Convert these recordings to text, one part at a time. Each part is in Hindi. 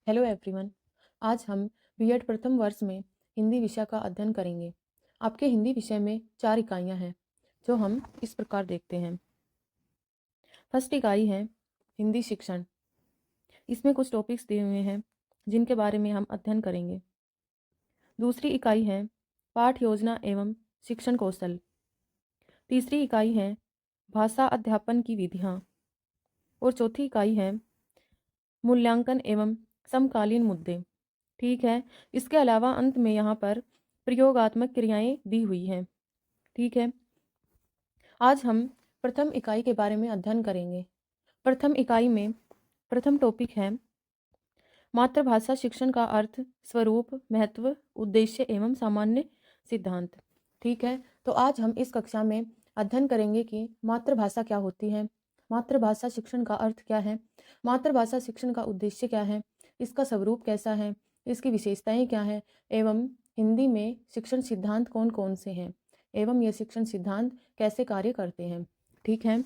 Hello everyone. आज हम बीएड प्रथम वर्ष में हिंदी विषय का अध्ययन करेंगे। आपके हिंदी विषय में 4 इकाइयाँ हैं जो हम इस प्रकार देखते हैं। फर्स्ट इकाई है हिंदी शिक्षण। इसमें कुछ टॉपिक्स दिए हुए हैं जिनके बारे में हम अध्ययन करेंगे। दूसरी इकाई है पाठ योजना एवं शिक्षण कौशल। तीसरी इकाई है भाषा अध्यापन की विधियाँ और चौथी इकाई है मूल्यांकन एवं समकालीन मुद्दे। ठीक है। इसके अलावा अंत में यहाँ पर प्रयोगात्मक क्रियाएं दी हुई हैं। ठीक है। आज हम प्रथम इकाई के बारे में अध्ययन करेंगे। प्रथम इकाई में प्रथम टॉपिक है मातृभाषा शिक्षण का अर्थ, स्वरूप, महत्व, उद्देश्य एवं सामान्य सिद्धांत। ठीक है। तो आज हम इस कक्षा में अध्ययन करेंगे कि मातृभाषा क्या होती है, मातृभाषा शिक्षण का अर्थ क्या है, मातृभाषा शिक्षण का उद्देश्य क्या है, इसका स्वरूप कैसा है, इसकी विशेषताएं क्या है, एवं हिंदी में शिक्षण सिद्धांत कौन कौन से हैं, एवं ये शिक्षण सिद्धांत कैसे कार्य करते हैं। ठीक है।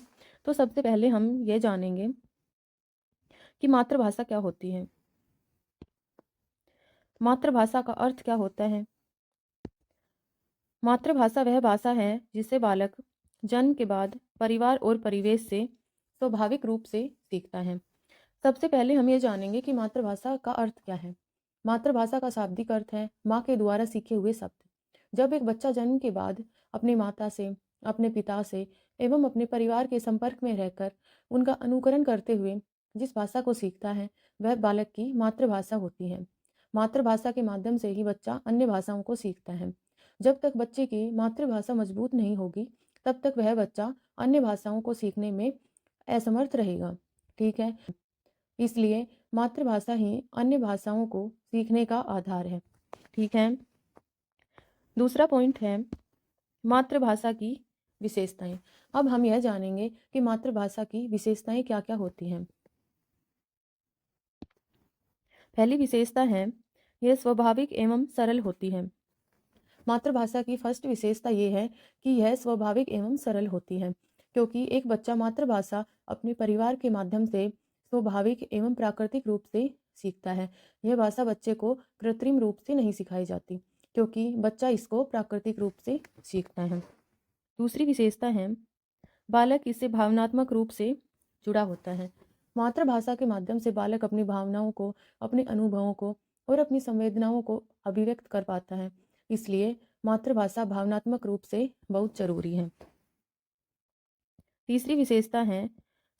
तो सबसे पहले हम ये जानेंगे कि मातृभाषा क्या होती है। मातृभाषा का अर्थ क्या होता है। मातृभाषा वह भाषा है जिसे बालक जन्म के बाद परिवार और परिवेश से स्वाभाविक रूप से सीखता है। सबसे पहले हम ये जानेंगे कि मातृभाषा का अर्थ क्या है। मातृभाषा का शाब्दिक अर्थ है माँ के द्वारा सीखे हुए शब्द। जब एक बच्चा जन्म के बाद अपनी माता से, अपने पिता से एवं अपने परिवार के संपर्क में रहकर उनका अनुकरण करते हुए जिस भाषा को सीखता है वह बालक की मातृभाषा होती है। मातृभाषा के माध्यम से ही बच्चा अन्य भाषाओं को सीखता है। जब तक बच्चे की मातृभाषा मजबूत नहीं होगी तब तक वह बच्चा अन्य भाषाओं को सीखने में असमर्थ रहेगा। ठीक है। इसलिए मातृभाषा ही अन्य भाषाओं को सीखने का आधार है। ठीक है। दूसरा पॉइंट है मातृभाषा की विशेषताएं। अब हम यह जानेंगे कि मातृभाषा की विशेषताएं क्या क्या होती हैं। पहली विशेषता है यह स्वाभाविक एवं सरल होती है। मातृभाषा की फर्स्ट विशेषता यह है कि यह स्वाभाविक एवं सरल होती है, क्योंकि एक बच्चा मातृभाषा अपने परिवार के माध्यम से स्वाभाविक एवं प्राकृतिक रूप से सीखता है। यह भाषा बच्चे को कृत्रिम रूप से नहीं सिखाई जाती, क्योंकि बच्चा इसको प्राकृतिक रूप से सीखता है। दूसरी विशेषता है बालक इससे भावनात्मक रूप से जुड़ा होता है। मातृभाषा के माध्यम से बालक अपनी भावनाओं को, अपने अनुभवों को और अपनी संवेदनाओं को अभिव्यक्त कर पाता है। इसलिए मातृभाषा भावनात्मक रूप से बहुत जरूरी है। तीसरी विशेषता है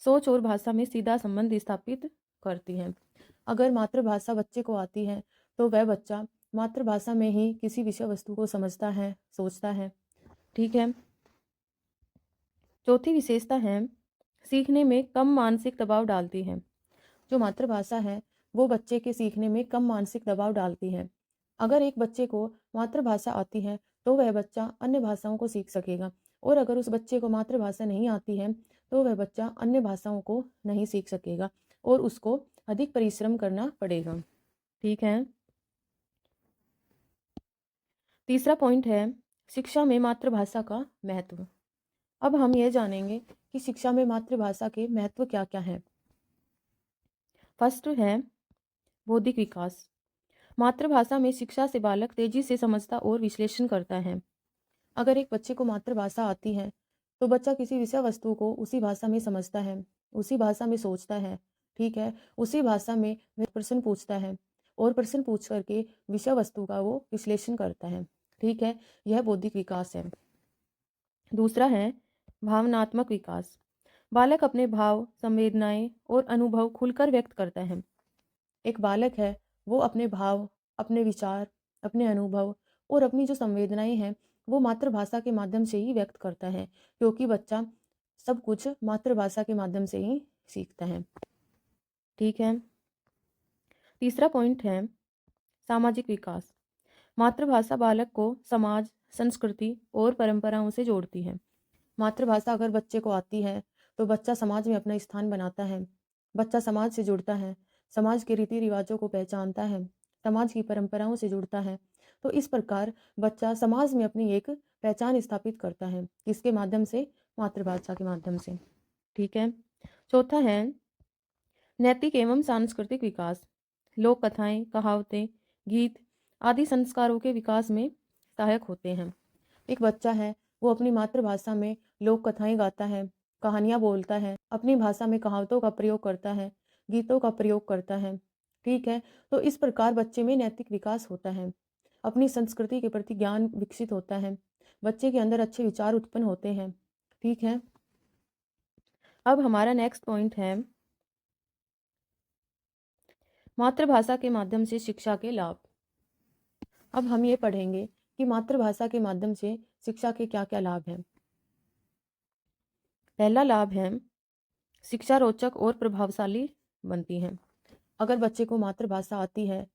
सोच और भाषा में सीधा संबंध स्थापित करती है। अगर मातृभाषा बच्चे को आती है तो वह बच्चा मातृभाषा में ही किसी विषय वस्तु को समझता है, सोचता है। ठीक है। चौथी विशेषता है सीखने में कम मानसिक दबाव डालती है। जो मातृभाषा है वो बच्चे के सीखने में कम मानसिक दबाव डालती है। अगर एक बच्चे को मातृभाषा आती है तो वह बच्चा अन्य भाषाओं को सीख सकेगा, और अगर उस बच्चे को मातृभाषा नहीं आती है तो वह बच्चा अन्य भाषाओं को नहीं सीख सकेगा और उसको अधिक परिश्रम करना पड़ेगा। ठीक है। तीसरा पॉइंट है शिक्षा में मातृभाषा का महत्व। अब हम ये जानेंगे कि शिक्षा में मातृभाषा के महत्व क्या क्या हैं। फर्स्ट है बौद्धिक विकास। मातृभाषा में शिक्षा से बालक तेजी से समझता और विश्लेषण करता है। अगर एक बच्चे को मातृभाषा आती है तो बच्चा किसी विषय वस्तु को उसी भाषा में समझता है, उसी भाषा में सोचता है। ठीक है। उसी भाषा में वह प्रश्न पूछता है और प्रश्न पूछ करके विषय वस्तु का वो विश्लेषण करता है। ठीक है। यह बौद्धिक विकास है। दूसरा है भावनात्मक विकास। बालक अपने भाव, संवेदनाएं और अनुभव खुलकर व्यक्त करता है। एक बालक है वो अपने भाव, अपने विचार, अपने अनुभव और अपनी जो संवेदनाएं हैं वो मातृभाषा के माध्यम से ही व्यक्त करता है, क्योंकि बच्चा सब कुछ मातृभाषा के माध्यम से ही सीखता है। ठीक है। तीसरा पॉइंट है सामाजिक विकास। मातृभाषा बालक को समाज, संस्कृति और परंपराओं से जोड़ती है। मातृभाषा अगर बच्चे को आती है तो बच्चा समाज में अपना स्थान बनाता है, बच्चा समाज से जुड़ता है, समाज के रीति रिवाजों को पहचानता है, समाज की परंपराओं से जुड़ता है। तो इस प्रकार बच्चा समाज में अपनी एक पहचान स्थापित करता है। किसके माध्यम से? मातृभाषा के माध्यम से। ठीक है। चौथा है नैतिक एवं सांस्कृतिक विकास। लोक कथाएं, कहावतें, गीत आदि संस्कारों के विकास में सहायक होते हैं। एक बच्चा है, वो अपनी मातृभाषा में लोक कथाएं गाता है, कहानियाँ बोलता है, अपनी भाषा में कहावतों का प्रयोग करता है, गीतों का प्रयोग करता है। ठीक है, तो इस प्रकार बच्चे में नैतिक विकास होता है, अपनी संस्कृति के प्रति ज्ञान विकसित होता है, बच्चे के अंदर अच्छे विचार उत्पन्न होते हैं। ठीक है, अब हमारा नेक्स्ट पॉइंट है मातृभाषा के माध्यम से शिक्षा के लाभ। अब हम ये पढ़ेंगे कि मातृभाषा के माध्यम से शिक्षा के क्या क्या लाभ हैं। पहला लाभ है शिक्षा रोचक और प्रभावशाली बनती है। अगर बच्चे को मातृभाषा आती है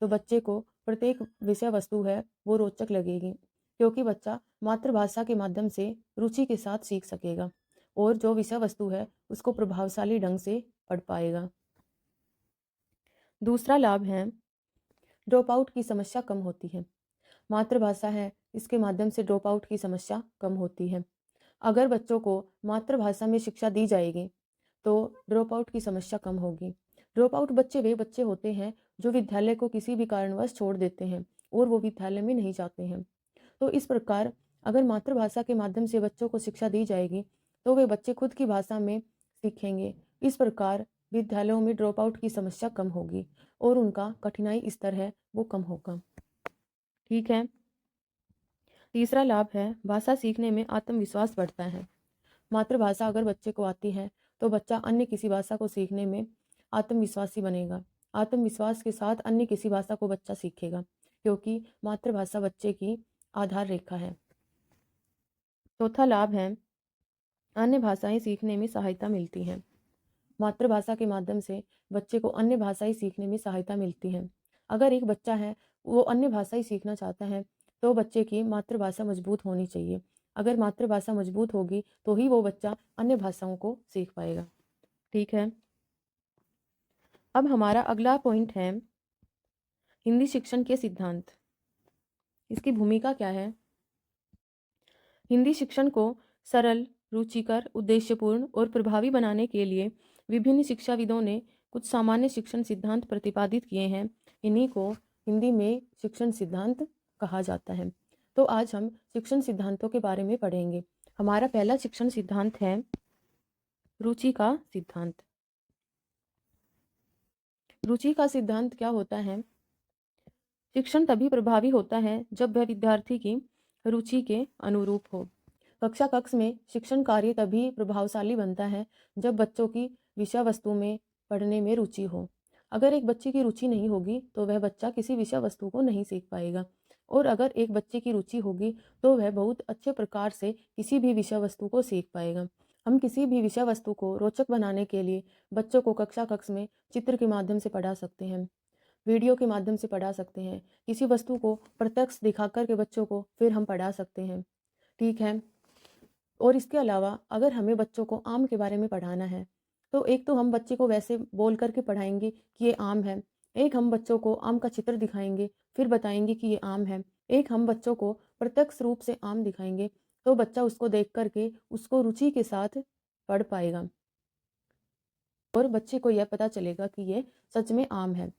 तो बच्चे को प्रत्येक विषय वस्तु है वो रोचक लगेगी, क्योंकि बच्चा मातृभाषा के माध्यम से रुचि के साथ सीख सकेगा और जो विषय वस्तु है उसको प्रभावशाली ढंग से पढ़ पाएगा। दूसरा लाभ है ड्रॉप आउट की समस्या कम होती है। मातृभाषा है, इसके माध्यम से ड्रॉप आउट की समस्या कम होती है। अगर बच्चों को मातृभाषा में शिक्षा दी जाएगी तो ड्रॉप आउट की समस्या कम होगी। ड्रॉप आउट बच्चे वे बच्चे होते हैं जो विद्यालय को किसी भी कारणवश छोड़ देते हैं और वो विद्यालय में नहीं जाते हैं। तो इस प्रकार अगर मातृभाषा के माध्यम से बच्चों को शिक्षा दी जाएगी तो वे बच्चे खुद की भाषा में सीखेंगे। इस प्रकार विद्यालयों में ड्रॉप आउट की समस्या कम होगी और उनका कठिनाई स्तर है वो कम होगा। ठीक है, तीसरा लाभ है भाषा सीखने में आत्मविश्वास बढ़ता है। मातृभाषा अगर बच्चे को आती है तो बच्चा अन्य किसी भाषा को सीखने में आत्मविश्वासी बनेगा। आत्मविश्वास के साथ अन्य किसी भाषा को बच्चा सीखेगा, क्योंकि मातृभाषा बच्चे की आधार रेखा है। चौथा लाभ है अन्य भाषाएं सीखने में सहायता मिलती है। मातृभाषा के माध्यम से बच्चे को अन्य भाषाएं सीखने में सहायता मिलती है। अगर एक बच्चा है वो अन्य भाषाएं सीखना चाहता है तो बच्चे की मातृभाषा मजबूत होनी चाहिए। अगर मातृभाषा मजबूत होगी तो ही वो बच्चा अन्य भाषाओं को सीख पाएगा। ठीक है, अब हमारा अगला पॉइंट है हिंदी शिक्षण के सिद्धांत। इसकी भूमिका क्या है? हिंदी शिक्षण को सरल, रुचिकर, उद्देश्यपूर्ण और प्रभावी बनाने के लिए विभिन्न शिक्षाविदों ने कुछ सामान्य शिक्षण सिद्धांत प्रतिपादित किए हैं। इन्हीं को हिंदी में शिक्षण सिद्धांत कहा जाता है। तो आज हम शिक्षण सिद्धांतों के बारे में पढ़ेंगे। हमारा पहला शिक्षण सिद्धांत है रुचि का सिद्धांत। रुचि का सिद्धांत क्या होता है? शिक्षण तभी प्रभावी होता है जब वह विद्यार्थी की रुचि के अनुरूप हो। कक्षा कक्ष में शिक्षण कार्य तभी प्रभावशाली बनता है जब बच्चों की विषय वस्तु में पढ़ने में रुचि हो। अगर एक बच्चे की रुचि नहीं होगी तो वह बच्चा किसी विषय वस्तु को नहीं सीख पाएगा, और अगर एक बच्चे की रुचि होगी तो वह बहुत अच्छे प्रकार से किसी भी विषय वस्तु को सीख पाएगा। हम किसी भी विषय वस्तु को रोचक बनाने के लिए बच्चों को कक्षा कक्ष में चित्र के माध्यम से पढ़ा सकते हैं, वीडियो के माध्यम से पढ़ा सकते हैं, किसी वस्तु को प्रत्यक्ष दिखा कर के बच्चों को फिर हम पढ़ा सकते हैं। ठीक है, और इसके अलावा अगर हमें बच्चों को आम के बारे में पढ़ाना है तो एक तो हम बच्चे को वैसे बोल करके पढ़ाएंगे कि ये आम है, एक हम बच्चों को आम का चित्र दिखाएंगे फिर बताएंगे कि ये आम है, एक हम बच्चों को प्रत्यक्ष रूप से आम दिखाएंगे तो बच्चा उसको देख करके उसको रुचि के साथ पढ़ पाएगा और बच्चे को यह पता चलेगा कि ये सच में आम है।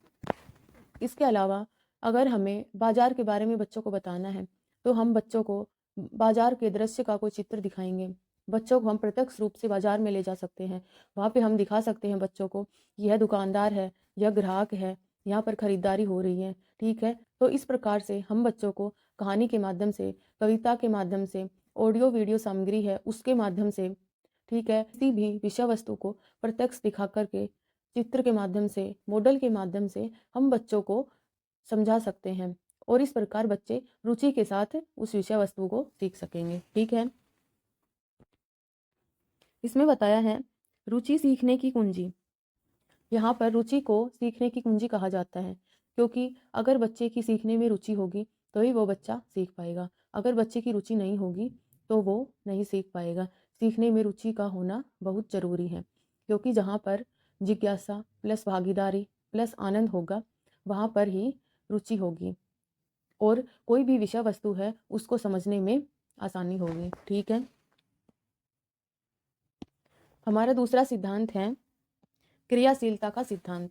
इसके अलावा अगर हमें बाजार के बारे में बच्चों को बताना है तो हम बच्चों को बाजार के दृश्य का कोई चित्र दिखाएंगे। बच्चों को हम प्रत्यक्ष रूप से बाजार में ले जा सकते हैं, वहाँ पे हम दिखा सकते हैं बच्चों को यह दुकानदार है, यह ग्राहक है, यहाँ पर खरीदारी हो रही है। ठीक है, तो इस प्रकार से हम बच्चों को कहानी के माध्यम से, कविता के माध्यम से, ऑडियो वीडियो सामग्री है उसके माध्यम से, ठीक है, किसी भी विषय वस्तु को प्रत्यक्ष दिखा करके चित्र के माध्यम से, मॉडल के माध्यम से हम बच्चों को समझा सकते हैं और इस प्रकार बच्चे रुचि के साथ उस विषय वस्तु को सीख सकेंगे। ठीक है, इसमें बताया है रुचि सीखने की कुंजी। यहाँ पर रुचि को सीखने की कुंजी कहा जाता है, क्योंकि अगर बच्चे की सीखने में रुचि होगी तो ही वो बच्चा सीख पाएगा। अगर बच्चे की रुचि नहीं होगी तो वो नहीं सीख पाएगा। सीखने में रुचि का होना बहुत ज़रूरी है, क्योंकि जहाँ पर जिज्ञासा प्लस भागीदारी प्लस आनंद होगा वहाँ पर ही रुचि होगी और कोई भी विषय वस्तु है उसको समझने में आसानी होगी। ठीक है, हमारा दूसरा सिद्धांत है क्रियाशीलता का सिद्धांत।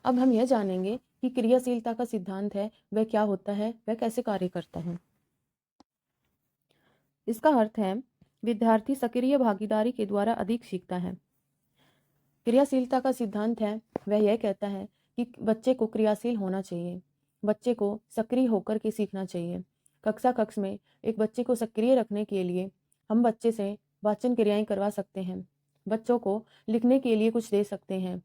अब हम यह जानेंगे कि क्रियाशीलता का सिद्धांत है वह क्या होता है, वह कैसे कार्य करता है। इसका अर्थ है विद्यार्थी सक्रिय भागीदारी के द्वारा अधिक सीखता है। क्रियाशीलता का सिद्धांत है वह यह कहता है कि बच्चे को क्रियाशील होना चाहिए, बच्चे को सक्रिय होकर के सीखना चाहिए। कक्ष में एक बच्चे को सक्रिय रखने के लिए हम बच्चे से वाचन क्रियाएं करवा सकते हैं, बच्चों को लिखने के लिए कुछ दे सकते हैं।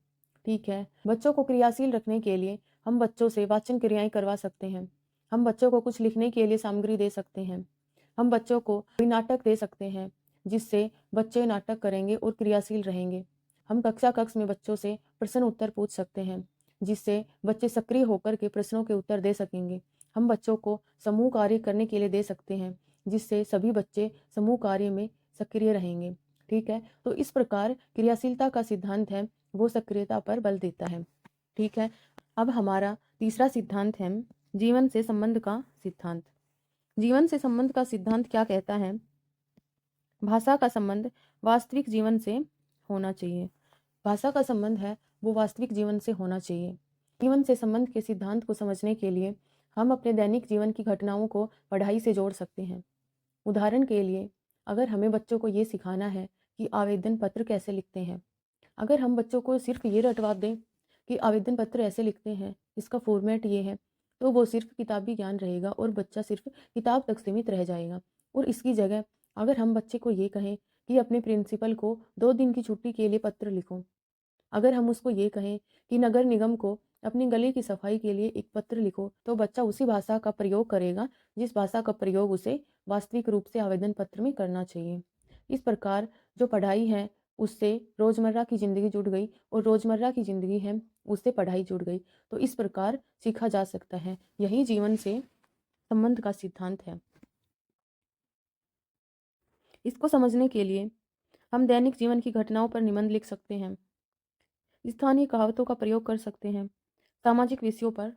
ठीक है, बच्चों को क्रियाशील रखने के लिए हम बच्चों से वाचन क्रियाएं करवा सकते हैं, हम बच्चों को कुछ लिखने के लिए सामग्री दे सकते हैं, हम बच्चों को कोई नाटक दे सकते हैं जिससे बच्चे नाटक करेंगे और क्रियाशील रहेंगे। हम कक्ष में बच्चों से प्रश्न उत्तर पूछ सकते हैं जिससे बच्चे सक्रिय होकर के प्रश्नों के उत्तर दे सकेंगे। हम बच्चों को समूह कार्य करने के लिए दे सकते हैं जिससे सभी बच्चे समूह कार्य में सक्रिय रहेंगे। ठीक है, तो इस प्रकार क्रियाशीलता का सिद्धांत है वो सक्रियता पर बल देता है। ठीक है, अब हमारा तीसरा सिद्धांत है जीवन से संबंध का सिद्धांत। जीवन से संबंध का सिद्धांत क्या कहता है? भाषा का संबंध वास्तविक जीवन से होना चाहिए। भाषा का संबंध है वो वास्तविक जीवन से होना चाहिए। जीवन से संबंध के सिद्धांत को समझने के लिए हम अपने दैनिक जीवन की घटनाओं को पढ़ाई से जोड़ सकते हैं। उदाहरण के लिए, अगर हमें बच्चों को ये सिखाना है कि आवेदन पत्र कैसे लिखते हैं, अगर हम बच्चों को सिर्फ ये रटवा दें कि आवेदन पत्र ऐसे लिखते हैं, इसका फॉर्मेट ये है, तो वो सिर्फ किताबी ज्ञान रहेगा और बच्चा सिर्फ किताब तक सीमित रह जाएगा। और इसकी जगह अगर हम बच्चे को ये कहें कि अपने प्रिंसिपल को 2 दिन की छुट्टी के लिए पत्र लिखो, अगर हम उसको ये कहें कि नगर निगम को अपनी गली की सफाई के लिए एक पत्र लिखो, तो बच्चा उसी भाषा का प्रयोग करेगा जिस भाषा का प्रयोग उसे वास्तविक रूप से आवेदन पत्र में करना चाहिए। इस प्रकार जो पढ़ाई है उससे रोज़मर्रा की ज़िंदगी जुड़ गई और रोज़मर्रा की ज़िंदगी है उससे पढ़ाई जुड़ गई। तो इस प्रकार सीखा जा सकता है। यही जीवन से संबंध का सिद्धांत है। इसको समझने के लिए हम दैनिक जीवन की घटनाओं पर निबंध लिख सकते हैं, स्थानीय कहावतों का प्रयोग कर सकते हैं, सामाजिक विषयों पर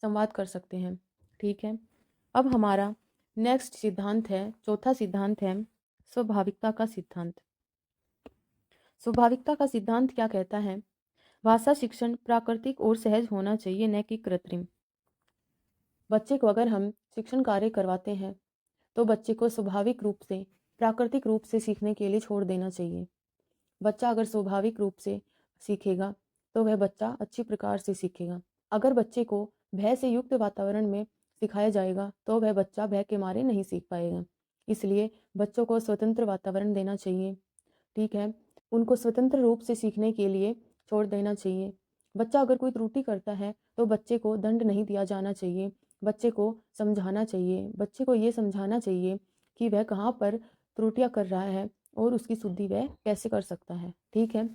संवाद कर सकते हैं। ठीक है, अब हमारा नेक्स्ट सिद्धांत है, चौथा सिद्धांत है स्वाभाविकता का सिद्धांत। स्वाभाविकता का सिद्धांत क्या कहता है? भाषा शिक्षण प्राकृतिक और सहज होना चाहिए, न कि कृत्रिम। बच्चे को अगर हम शिक्षण कार्य करवाते हैं तो बच्चे को स्वाभाविक रूप से प्राकृतिक रूप से सीखने के लिए छोड़ देना चाहिए। बच्चा अगर स्वाभाविक रूप से सीखेगा तो वह बच्चा अच्छी प्रकार से सीखेगा। अगर बच्चे को भय से युक्त वातावरण में सिखाया जाएगा तो वह बच्चा भय के मारे नहीं सीख पाएगा। इसलिए बच्चों को स्वतंत्र वातावरण देना चाहिए। ठीक है, उनको स्वतंत्र रूप से सीखने के लिए छोड़ देना चाहिए। बच्चा अगर कोई त्रुटि करता है तो बच्चे को दंड नहीं दिया जाना चाहिए, बच्चे को समझाना चाहिए, बच्चे को ये समझाना चाहिए कि वह कहाँ पर त्रुटियां कर रहा है और उसकी शुद्धि वह कैसे कर सकता है। ठीक है,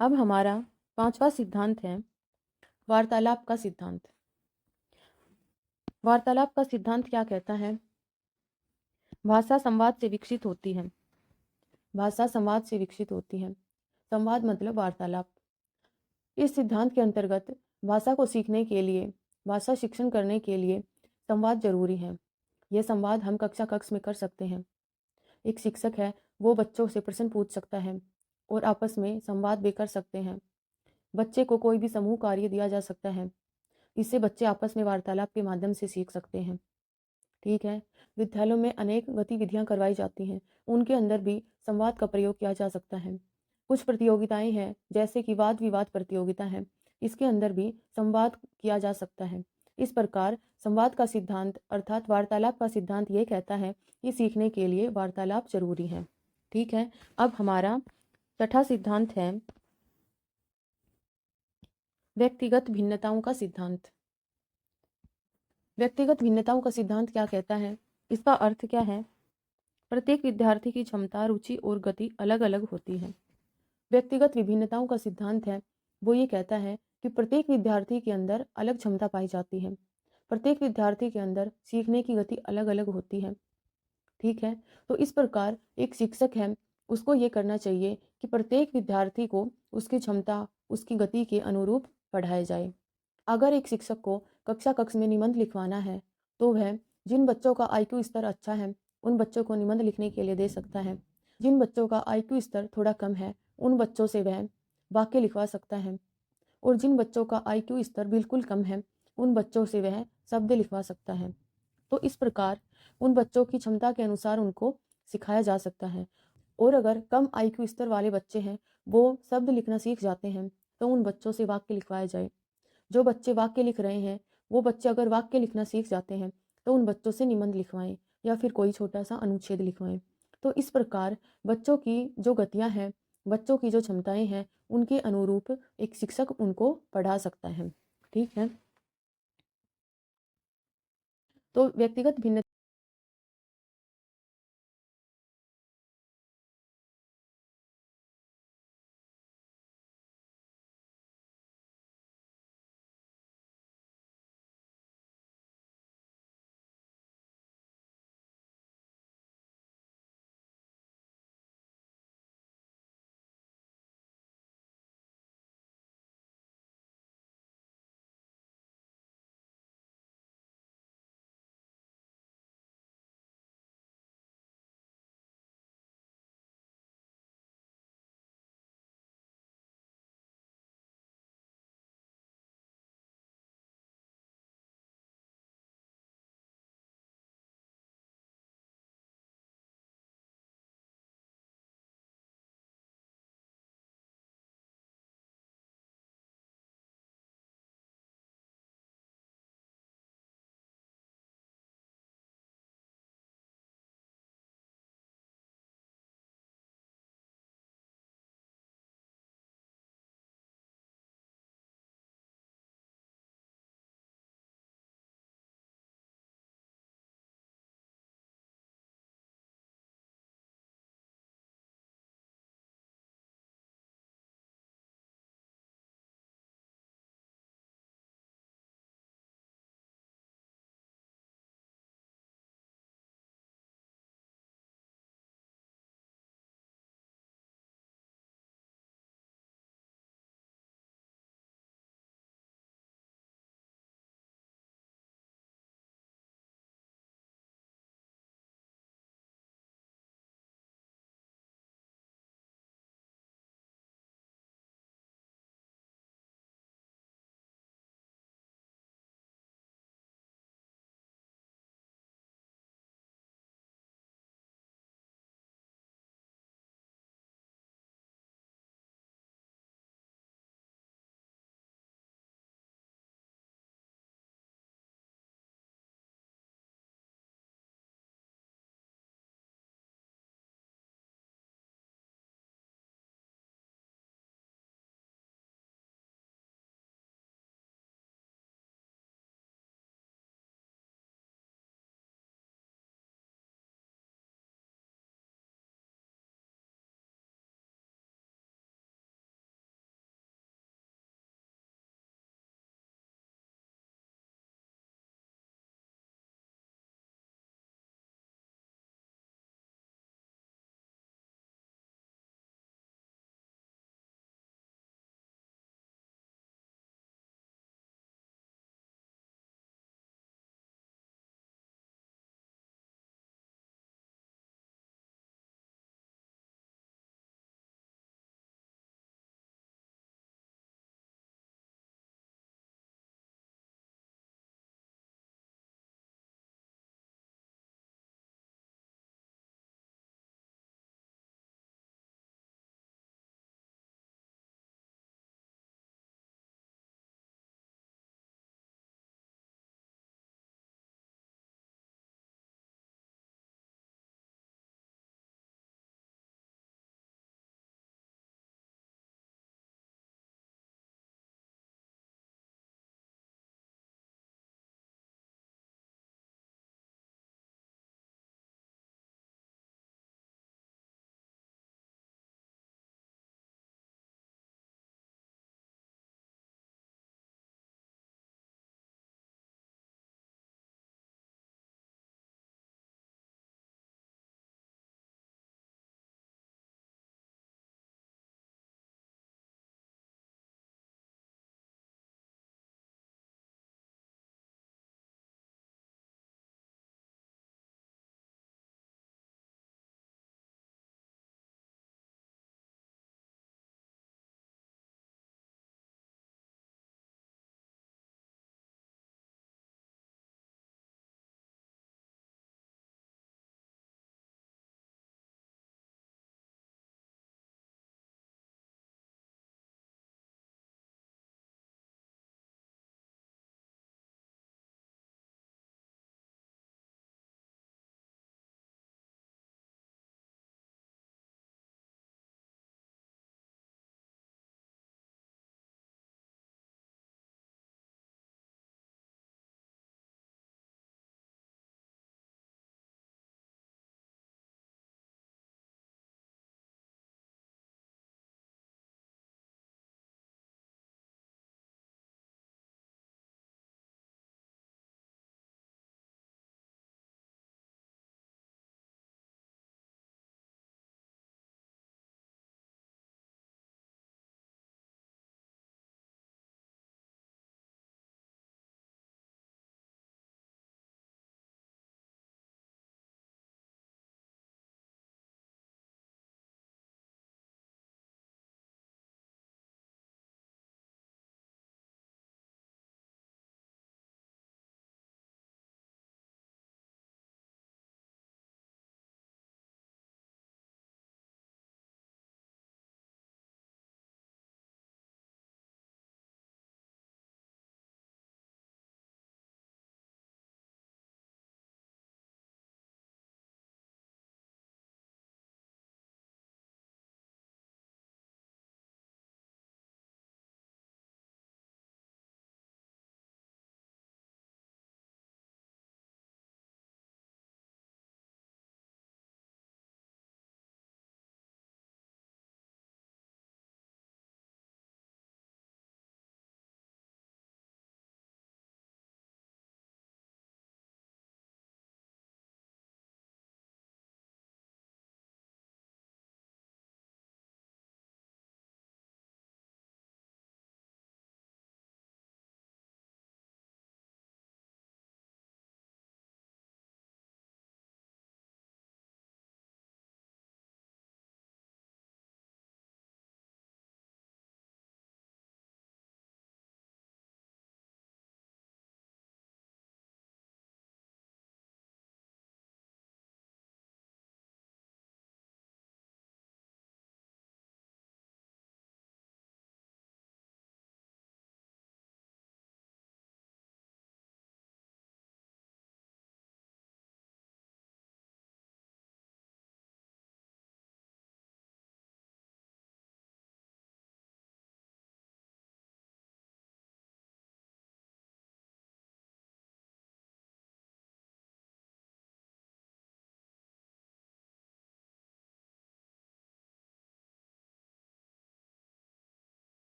अब हमारा पांचवा सिद्धांत है वार्तालाप का सिद्धांत। वार्तालाप का सिद्धांत क्या कहता है? भाषा संवाद से विकसित होती है। भाषा संवाद से विकसित होती है। संवाद मतलब वार्तालाप। इस सिद्धांत के अंतर्गत भाषा को सीखने के लिए, भाषा शिक्षण करने के लिए संवाद जरूरी है। यह संवाद हम कक्ष में कर सकते हैं। एक शिक्षक है वो बच्चों से प्रश्न पूछ सकता है और आपस में संवाद भी कर सकते हैं। बच्चे को कोई भी समूह कार्य दिया जा सकता है, इससे बच्चे आपस में वार्तालाप के माध्यम से सीख सकते हैं। ठीक है, विद्यालयों में अनेक गतिविधियां करवाई जाती हैं, उनके अंदर भी संवाद का प्रयोग किया जा सकता है। कुछ प्रतियोगिताएं हैं जैसे कि वाद विवाद प्रतियोगिता है, इसके अंदर भी संवाद किया जा सकता है। इस प्रकार संवाद का सिद्धांत अर्थात वार्तालाप का सिद्धांत ये कहता है कि सीखने के लिए वार्तालाप जरूरी है। ठीक है, अब हमारा छठा सिद्धांत है व्यक्तिगत भिन्नताओं का सिद्धांत। व्यक्तिगत भिन्नताओं का सिद्धांत क्या कहता है? इसका अर्थ क्या है? प्रत्येक विद्यार्थी की क्षमता, रुचि और गति अलग अलग होती है। व्यक्तिगत विभिन्नताओं का सिद्धांत है वो ये कहता है कि प्रत्येक विद्यार्थी के अंदर अलग क्षमता पाई जाती है, प्रत्येक विद्यार्थी के अंदर सीखने की गति अलग अलग होती है। ठीक है, तो इस प्रकार एक शिक्षक है उसको ये करना चाहिए कि प्रत्येक विद्यार्थी को उसकी क्षमता, उसकी गति के अनुरूप पढ़ाया जाए। अगर एक शिक्षक को कक्ष में निबंध लिखवाना है तो वह जिन बच्चों का IQ स्तर अच्छा है उन बच्चों को निबंध लिखने के लिए दे सकता है। जिन बच्चों का IQ स्तर थोड़ा कम है उन बच्चों से वह वाक्य लिखवा सकता है, और जिन बच्चों का IQ स्तर बिल्कुल कम है उन बच्चों से वह शब्द लिखवा सकता है। तो इस प्रकार उन बच्चों की क्षमता के अनुसार उनको सिखाया जा सकता है। और अगर कम IQ स्तर वाले बच्चे हैं, वो शब्द लिखना सीख जाते हैं, तो उन बच्चों से वाक्य लिखवाए जाए। जो बच्चे वाक्य लिख रहे हैं, वो बच्चे अगर वाक्य लिखना सीख जाते हैं, तो उन बच्चों से निबंध लिखवाएं या फिर कोई छोटा सा अनुच्छेद लिखवाएं। तो इस प्रकार बच्चों की जो गतियाँ हैं, बच्चों की जो क्षमताएं हैं, उनके अनुरूप एक शिक्षक उनको पढ़ा सकता है। ठीक है। तो व्यक्तिगत भिन्न